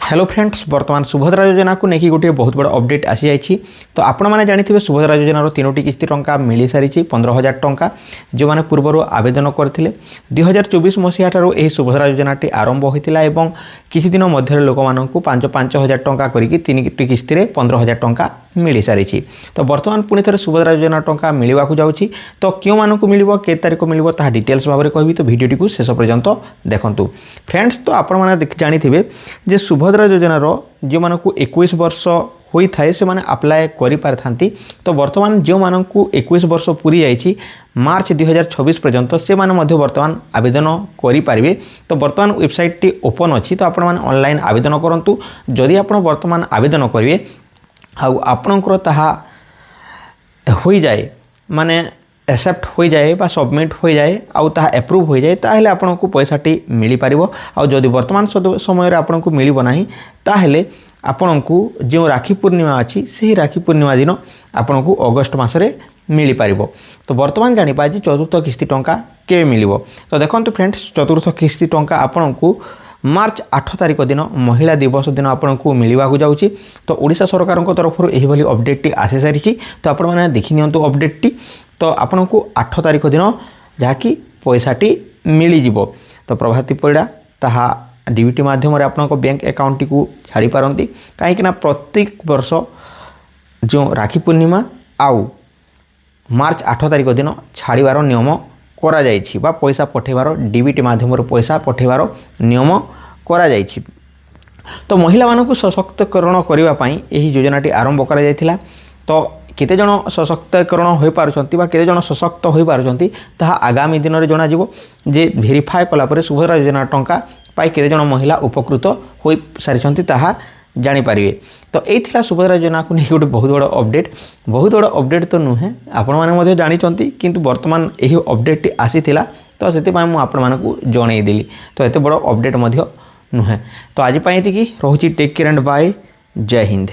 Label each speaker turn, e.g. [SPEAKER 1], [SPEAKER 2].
[SPEAKER 1] Hello friends बर्तमान सुभद्रा योजना को लेकिन गोटे बहुत बड़ा अपडेट आसी जाइए। तो आपण मैंने जानी सुभद्रा योजनार तीनोटी किस्ती टंका मिल सारी 15,000 टंका जो मैंने पूर्वर आवेदन करते 2024 मसीहा ठारू यह सुभद्रा योजनाटी आरंभ होता है। किसी दिन मध्य लोक मानक 5,000 टंका करके तीन किस्ती 15,000 टंका मिल सारी। तो बर्तमान पुणी थे सुभद्रा योजना टंका मिलवाक जाऊँगी। तो क्यों मानक मिल के तारीख मिल ता डिटेल्स भाव में कहबी। तो भिडियोटी को शेष पर्यंत देखूँ फ्रेंड्स। तो आपण मैंने जानी जे सुभद्रा योजनार जो मानक 21 वर्ष होता है से माने अप्लाई करि पारथांती। तो वर्तमान जो मानक 21 वर्ष पूरी जाइए मार्च 2026 पर्यंत से माने मध्य वर्तमान आवेदन करि पारिबे। तो वर्तमान वेबसाइट टी ओपन अच्छी। तो आपण माने ऑनलाइन आवेदन करंतु। जदि आपण वर्तमान आवेदन करिवे आउ आपणकर ताहा हो जाए माने एक्सेप्ट हो जाए बा सबमिट हो जाए आउ ताहा एप्रूव हो जाए ताहले आपनको पैसाटी मिल पारिबो। आउ जदि वर्तमान समय आपनको मिलिबो नाही ताहले आपनको जो राखी पूर्णिमा अच्छी से राखी पूर्णिमा दिन आपनको अगस्ट मासरे मिल पारिबो। तो वर्तमान जानिपा जे चतुर्थ किस्ती टंका के मिलिबो। तो देखंतु फ्रेंड्स चतुर्थ किस्ती टंका आपनको मार्च 8 तारिख दिन महिला दिवस दिन आपको मिलवाक जाऊँगी। तो ओडिशा सरकार तरफ यही अपडेट आसी सारी। तो आपण मैंने देखी नियंतु अपडेट टी। तो आपको 8 तारिख दिन जहाँकि पैसाटी मिल जिवो। तो प्रभाती पड़ा ताहा डीबीटी माध्यम आपको बैंक अकाउंट को छाड़ी पारती कहीं प्रत्येक वर्ष जो राखी पूर्णिमा आउ मार्च 8 तारिख दिन छाड़बार नियम करा जाइछि बा पैसा पठेबार डीबीटी माध्यम पैसा पठेबार नियम करा जाइछि। तो महिला मानक सशक्तिकरण करने यही योजनाटी आरंभ करा जाइथिला। तो केते जन सशक्तिकरण हो पारुछंती बा केते जन सशक्त हो पारुछंती ताहा आगामी दिन में जना जिवो। जे भेरीफाए कला परे सुभद्रा योजना टंका पाई केते जन महिला उपकृत हो सारी ताहा जानी पारिबे। तो यही थिला सुभद्रा योजना को नहीं गोटे बहुत बड़ा अपडेट तो नुहे आपण माने जानी किंतु वर्तमान यही अपडेट आसीथिला। तो से आपण मानकु जणै देली। तो एते बड़ा अपडेट नुहे। तो आज पाई एतिकी रहुची। Take care and bye. Jai Hind.